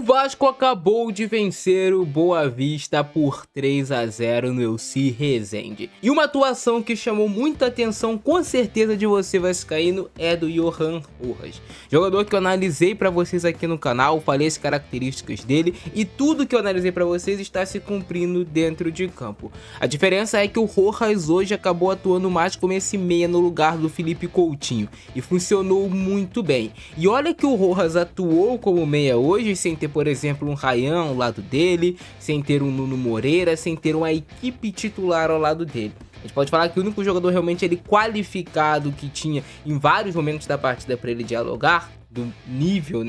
O Vasco acabou de vencer o Boa Vista por 3-0 no Elci Resende. E uma atuação que chamou muita atenção, com certeza, de você vascaíno, é do Johan Rojas. Jogador que eu analisei pra vocês aqui no canal, falei as características dele e tudo que eu analisei pra vocês está se cumprindo dentro de campo. A diferença é que o Rojas hoje acabou atuando mais como esse meia no lugar do Felipe Coutinho e funcionou muito bem. E olha que o Rojas atuou como meia hoje sem ter, por exemplo, um Ryan ao lado dele, sem ter um Nuno Moreira, sem ter uma equipe titular ao lado dele. A gente pode falar que o único jogador realmente qualificado que tinha em vários momentos da partida para ele dialogar, do nível,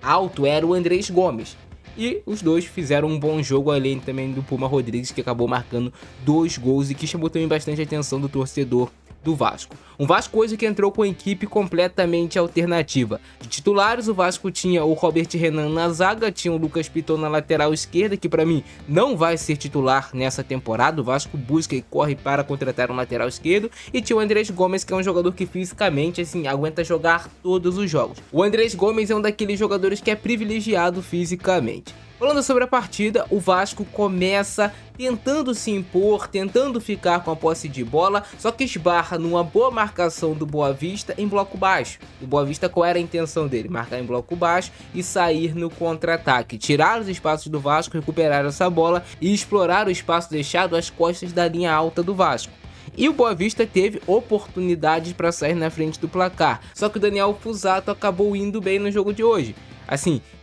alto, era o Andrés Gomes. E os dois fizeram um bom jogo, além também do Puma Rodrigues, que acabou marcando 2 gols e que chamou também bastante a atenção do torcedor do Vasco. Um Vasco hoje que entrou com a equipe completamente alternativa. De titulares, o Vasco tinha o Robert Renan na zaga, tinha o Lucas Piton na lateral esquerda, que para mim não vai ser titular nessa temporada. O Vasco busca e corre para contratar um lateral esquerdo, e tinha o Andrés Gomes, que é um jogador que fisicamente, aguenta jogar todos os jogos. O Andrés Gomes é um daqueles jogadores que é privilegiado fisicamente. Falando sobre a partida, o Vasco começa tentando se impor, tentando ficar com a posse de bola, só que esbarra numa boa marcação do Boa Vista em bloco baixo. O Boa Vista, qual era a intenção dele? Marcar em bloco baixo e sair no contra-ataque, tirar os espaços do Vasco, recuperar essa bola e explorar o espaço deixado às costas da linha alta do Vasco. E o Boa Vista teve oportunidades para sair na frente do placar, só que o Daniel Fuzato acabou indo bem no jogo de hoje.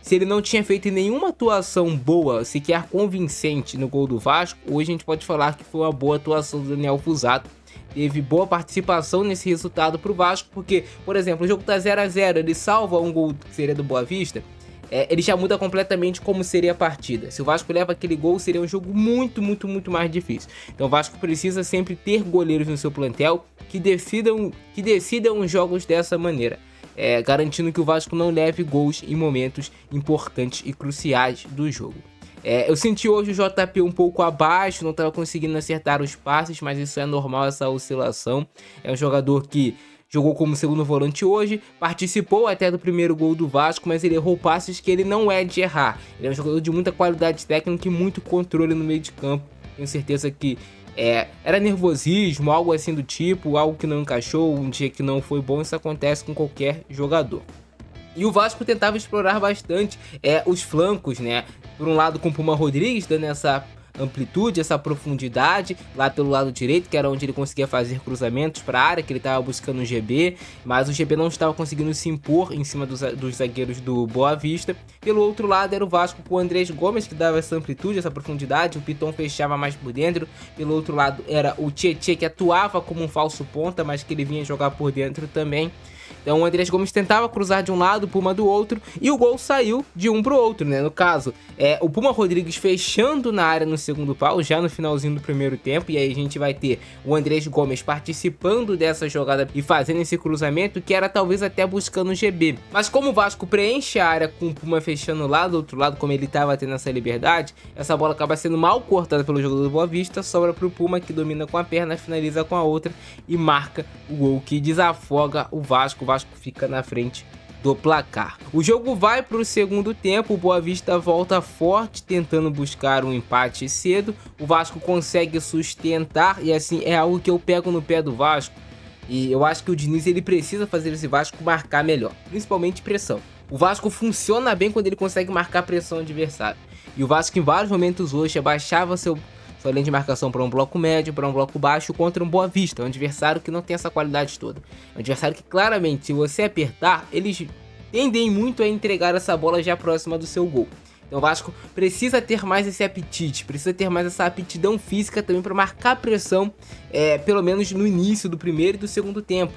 Se ele não tinha feito nenhuma atuação boa, sequer convincente no gol do Vasco, hoje a gente pode falar que foi uma boa atuação do Daniel Fuzato. Teve boa participação nesse resultado para o Vasco, porque, por exemplo, o jogo tá 0-0, ele salva um gol que seria do Boa Vista, ele já muda completamente como seria a partida. Se o Vasco leva aquele gol, seria um jogo muito mais difícil. Então o Vasco precisa sempre ter goleiros no seu plantel que decidam os jogos dessa maneira. Garantindo que o Vasco não leve gols em momentos importantes e cruciais do jogo. Eu senti hoje o JP um pouco abaixo, não estava conseguindo acertar os passes, mas isso é normal, essa oscilação. É um jogador que jogou como segundo volante hoje, participou até do primeiro gol do Vasco, mas ele errou passes que ele não é de errar. Ele é um jogador de muita qualidade técnica e muito controle no meio de campo. Tenho certeza que era nervosismo, algo assim do tipo, algo que não encaixou, um dia que não foi bom, isso acontece com qualquer jogador. E o Vasco tentava explorar bastante os flancos, por um lado com o Puma Rodrigues, dando essa amplitude, essa profundidade lá pelo lado direito, que era onde ele conseguia fazer cruzamentos para a área, que ele estava buscando o GB, mas o GB não estava conseguindo se impor em cima dos zagueiros do Boa Vista. Pelo outro lado era o Vasco com o Andrés Gomes, que dava essa amplitude, essa profundidade, o Piton fechava mais por dentro. Pelo outro lado era o Tietê, que atuava como um falso ponta, mas que ele vinha jogar por dentro também. Então o Andrés Gomes tentava cruzar de um lado, o Puma do outro, e o gol saiu de um pro outro, No caso, o Puma Rodrigues fechando na área no segundo pau, já no finalzinho do primeiro tempo, e aí a gente vai ter o Andrés Gomes participando dessa jogada e fazendo esse cruzamento, que era talvez até buscando o GB. Mas como o Vasco preenche a área com o Puma fechando lá do outro lado, como ele estava tendo essa liberdade, essa bola acaba sendo mal cortada pelo jogador do Boa Vista, sobra pro Puma, que domina com a perna, finaliza com a outra e marca o gol que desafoga o Vasco. O Vasco fica na frente do placar. O jogo vai para o segundo tempo, o Boa Vista volta forte, tentando buscar um empate cedo. O Vasco consegue sustentar e é algo que eu pego no pé do Vasco. E eu acho que o Diniz ele precisa fazer esse Vasco marcar melhor, principalmente pressão. O Vasco funciona bem quando ele consegue marcar pressão adversária. E o Vasco em vários momentos hoje abaixava sua linha de marcação para um bloco médio, para um bloco baixo contra um Boa Vista, um adversário que não tem essa qualidade toda. É um adversário que claramente, se você apertar, eles tendem muito a entregar essa bola já próxima do seu gol. Então o Vasco precisa ter mais esse apetite, precisa ter mais essa aptidão física também para marcar pressão, pelo menos no início do primeiro e do segundo tempo.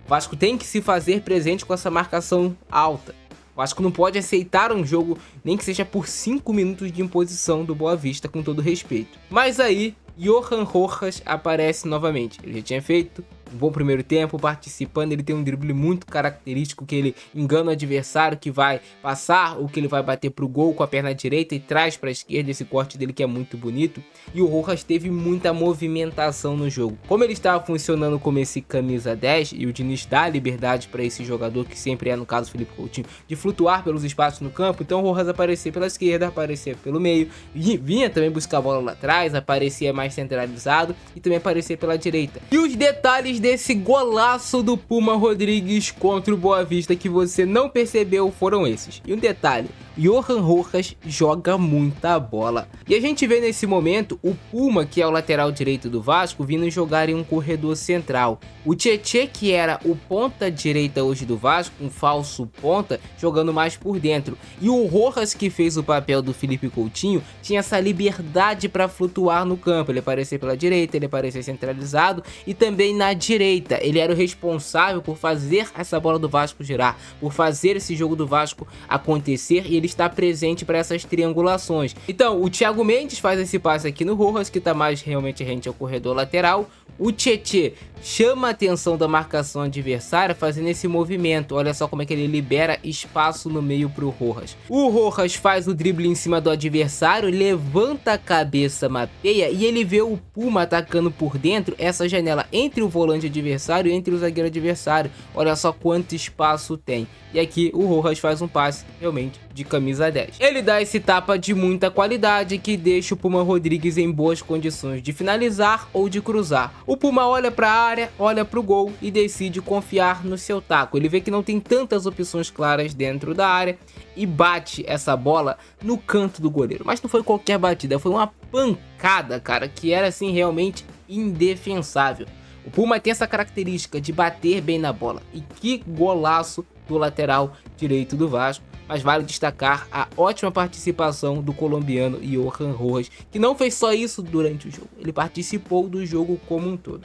O Vasco tem que se fazer presente com essa marcação alta. O Vasco não pode aceitar um jogo, nem que seja por 5 minutos de imposição do Boa Vista, com todo respeito. Mas aí, Johan Rojas aparece novamente. Ele já tinha feito um bom primeiro tempo, participando. Ele tem um drible muito característico, que ele engana o adversário que vai passar, ou que ele vai bater pro gol com a perna direita e traz pra esquerda, esse corte dele que é muito bonito. E o Rojas teve muita movimentação no jogo. Como ele estava funcionando como esse camisa 10, e o Diniz dá liberdade para esse jogador, que sempre é, no caso, o Felipe Coutinho, de flutuar pelos espaços no campo, então o Rojas aparecia pela esquerda, aparecia pelo meio, e vinha também buscar a bola lá atrás, aparecia mais centralizado e também aparecia pela direita. E os detalhes desse golaço do Puma Rodrigues contra o Boa Vista que você não percebeu foram esses. E um detalhe: Johan Rojas joga muita bola. E a gente vê nesse momento o Puma, que é o lateral direito do Vasco, vindo jogar em um corredor central. O Tietê, que era o ponta direita hoje do Vasco, um falso ponta, jogando mais por dentro. E o Rojas, que fez o papel do Felipe Coutinho, tinha essa liberdade para flutuar no campo. Ele aparecia pela direita, ele aparecia centralizado e também na direita. Ele era o responsável por fazer essa bola do Vasco girar, por fazer esse jogo do Vasco acontecer, e ele está presente para essas triangulações. Então, o Thiago Mendes faz esse passe aqui no Rojas, que está mais realmente rente ao corredor lateral. O Tietê chama a atenção da marcação adversária fazendo esse movimento. Olha só como é que ele libera espaço no meio para o Rojas. O Rojas faz o drible em cima do adversário, levanta a cabeça, mapeia, e ele vê o Puma atacando por dentro essa janela entre o volante adversário e entre o zagueiro adversário. Olha só quanto espaço tem. E aqui o Rojas faz um passe realmente de camisa 10. Ele dá esse tapa de muita qualidade que deixa o Puma Rodrigues em boas condições de finalizar ou de cruzar. O Puma olha para a área, olha para o gol e decide confiar no seu taco. Ele vê que não tem tantas opções claras dentro da área e bate essa bola no canto do goleiro. Mas não foi qualquer batida, foi uma pancada, cara, que era assim realmente indefensável. O Puma tem essa característica de bater bem na bola. E que golaço do lateral direito do Vasco. Mas vale destacar a ótima participação do colombiano Johan Rojas, que não fez só isso durante o jogo, ele participou do jogo como um todo.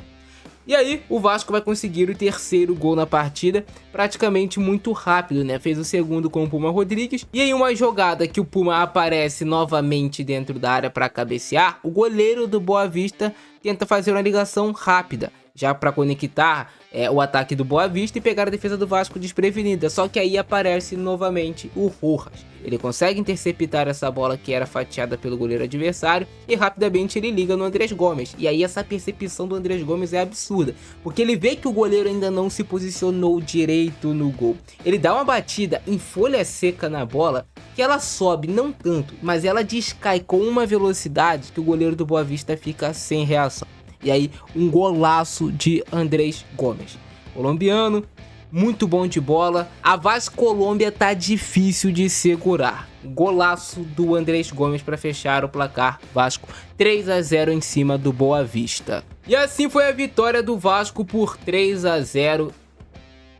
E aí o Vasco vai conseguir o terceiro gol na partida, praticamente muito rápido, né? Fez o segundo com o Puma Rodrigues, e em uma jogada que o Puma aparece novamente dentro da área para cabecear, o goleiro do Boa Vista tenta fazer uma ligação rápida, já para conectar o ataque do Boa Vista e pegar a defesa do Vasco desprevenida. Só que aí aparece novamente o Rojas. Ele consegue interceptar essa bola que era fatiada pelo goleiro adversário e rapidamente ele liga no Andrés Gomes. E aí essa percepção do Andrés Gomes é absurda, porque ele vê que o goleiro ainda não se posicionou direito no gol. Ele dá uma batida em folha seca na bola, que ela sobe não tanto, mas ela descai com uma velocidade que o goleiro do Boa Vista fica sem reação. E aí um golaço de Andrés Gomes, colombiano, muito bom de bola. A Vaz Colômbia tá difícil de segurar. Golaço do Andrés Gomes para fechar o placar. Vasco 3-0 em cima do Boa Vista. E assim foi a vitória do Vasco por 3-0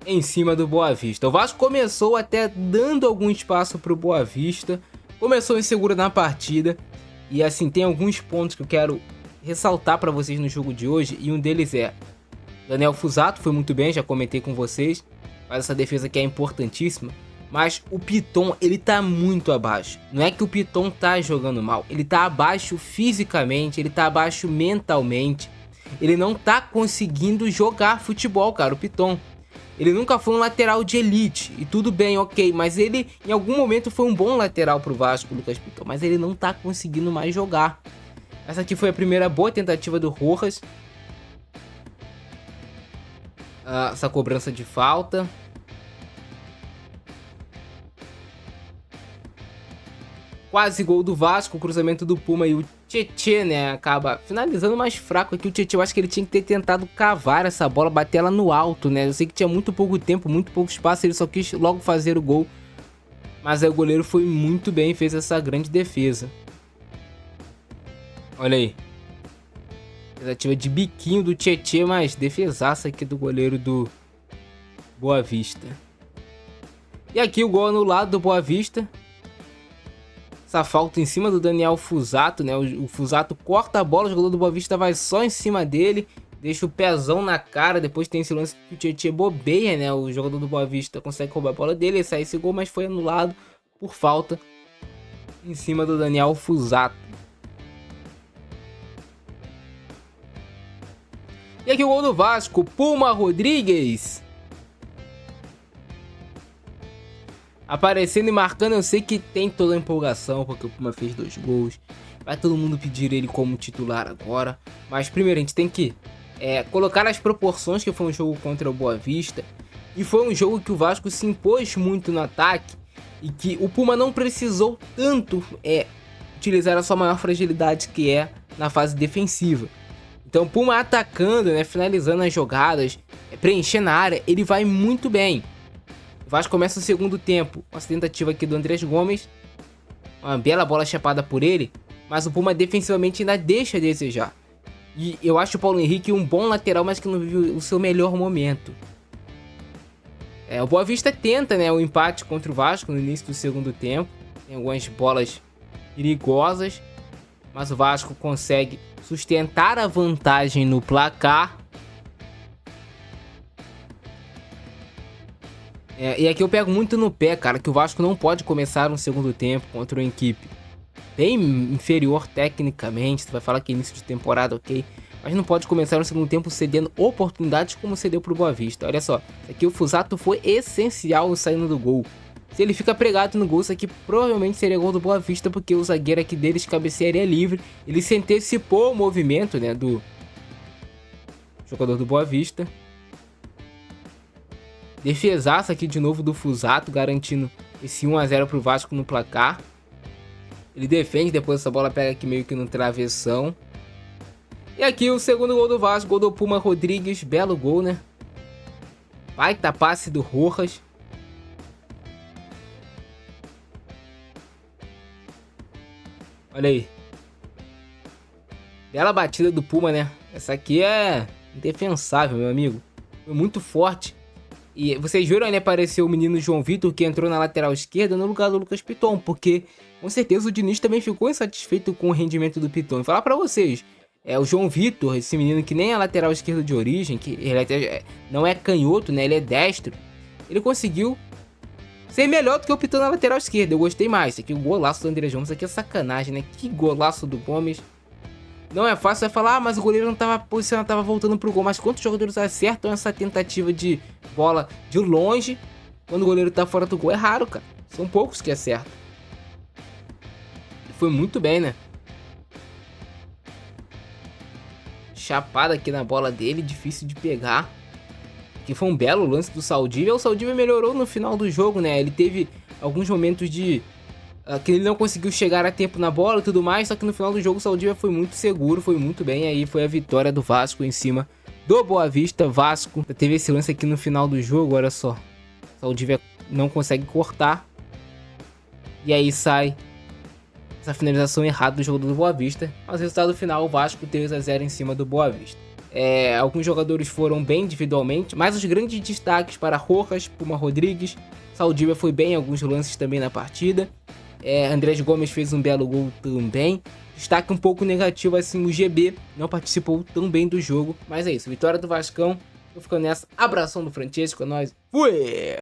em cima do Boa Vista. O Vasco começou até dando algum espaço para o Boa Vista, começou inseguro na partida, e assim tem alguns pontos que eu quero ressaltar para vocês no jogo de hoje, e um deles é Daniel Fuzato foi muito bem, já comentei com vocês, faz essa defesa que é importantíssima, mas o Piton, ele tá muito abaixo. Não é que o Piton tá jogando mal, ele tá abaixo fisicamente, ele tá abaixo mentalmente, ele não tá conseguindo jogar futebol, cara, o Piton. Ele nunca foi um lateral de elite, e tudo bem, ok, mas ele em algum momento foi um bom lateral pro Vasco, Lucas Piton, mas ele não tá conseguindo mais jogar. Essa aqui foi a primeira boa tentativa do Rojas. Essa cobrança de falta. Quase gol do Vasco, o cruzamento do Puma, e o Tietê, né, acaba finalizando mais fraco aqui. O Tietê, eu acho que ele tinha que ter tentado cavar essa bola, bater ela no alto, né. Eu sei que tinha muito pouco tempo, muito pouco espaço, ele só quis logo fazer o gol. Mas aí o goleiro foi muito bem e fez essa grande defesa. Olha aí. Tentativa de biquinho do Tietê, mas defesaça aqui do goleiro do Boa Vista. E aqui o gol anulado do Boa Vista. Essa falta em cima do Daniel Fuzato, né? O Fuzato corta a bola, o jogador do Boa Vista vai só em cima dele, deixa o pezão na cara. Depois tem esse lance que o Tietê bobeia, né? O jogador do Boa Vista consegue roubar a bola dele e sai esse gol, mas foi anulado por falta em cima do Daniel Fuzato. E aqui o gol do Vasco, Puma Rodrigues. Aparecendo e marcando, eu sei que tem toda a empolgação, porque o Puma fez 2 gols. Vai todo mundo pedir ele como titular agora. Mas primeiro a gente tem que colocar as proporções que foi um jogo contra o Boa Vista. E foi um jogo que o Vasco se impôs muito no ataque. E que o Puma não precisou tanto utilizar a sua maior fragilidade, que é na fase defensiva. Então o Puma atacando, finalizando as jogadas, preenchendo a área, ele vai muito bem. O Vasco começa o segundo tempo, essa tentativa aqui do Andrés Gomes, uma bela bola chapada por ele, mas o Puma defensivamente ainda deixa a desejar. E eu acho o Paulo Henrique um bom lateral, mas que não vive o seu melhor momento. O Boa Vista tenta o empate contra o Vasco no início do segundo tempo, tem algumas bolas perigosas, mas o Vasco consegue sustentar a vantagem no placar. E aqui eu pego muito no pé, cara, que o Vasco não pode começar um segundo tempo contra uma equipe bem inferior tecnicamente. Você vai falar que é início de temporada, ok, mas não pode começar um segundo tempo cedendo oportunidades como cedeu pro Boa Vista. Olha só, aqui o Fusato foi essencial saindo do gol. Se ele fica pregado no gol, isso aqui provavelmente seria gol do Boa Vista, porque o zagueiro aqui deles cabecearia livre. Ele se antecipou o movimento do jogador do Boa Vista. Defesaça aqui de novo do Fusato, garantindo esse 1 a 0 pro Vasco no placar. Ele defende, depois essa bola pega aqui meio que no travessão. E aqui o segundo gol do Vasco, gol do Puma Rodrigues, belo gol, Baita passe do Rojas. Olha aí. Bela batida do Puma, Essa aqui é indefensável, meu amigo. Foi muito forte. E vocês viram ali aparecer o menino João Vitor, que entrou na lateral esquerda no lugar do Lucas Piton, porque com certeza o Diniz também ficou insatisfeito com o rendimento do Piton. E falar pra vocês, o João Vitor, esse menino que nem é lateral esquerdo de origem, que ele até não é canhoto, ele é destro, ele conseguiu ser melhor do que o Piton na lateral esquerda. Eu gostei mais. Aqui o golaço do Andrés Gomes, aqui é sacanagem, Que golaço do Gomes. Não é fácil, vai falar, mas o goleiro não tava posicionado, tava voltando pro gol. Mas quantos jogadores acertam essa tentativa de bola de longe quando o goleiro tá fora do gol? É raro, cara. São poucos que acertam. Foi muito bem, Chapada aqui na bola dele, difícil de pegar. Aqui foi um belo lance do Saldívia. O Saldívia melhorou no final do jogo, Ele teve alguns momentos de que ele não conseguiu chegar a tempo na bola e tudo mais, só que no final do jogo o Saldívia foi muito seguro, foi muito bem. Aí foi a vitória do Vasco em cima do Boa Vista. Vasco teve esse lance aqui no final do jogo, olha só. O Saldívia não consegue cortar. E aí sai essa finalização errada do jogo do Boa Vista. Mas o resultado final, o Vasco 3 a 0 em cima do Boa Vista. Alguns jogadores foram bem individualmente, mas os grandes destaques para Rojas, Puma Rodrigues, Saldívia foi bem em alguns lances também na partida. Andrés Gomes fez um belo gol também. Destaque um pouco negativo assim, o GB não participou tão bem do jogo. Mas é isso, vitória do Vascão. Tô ficando nessa. Abração do Francesco, é nóis. Fui!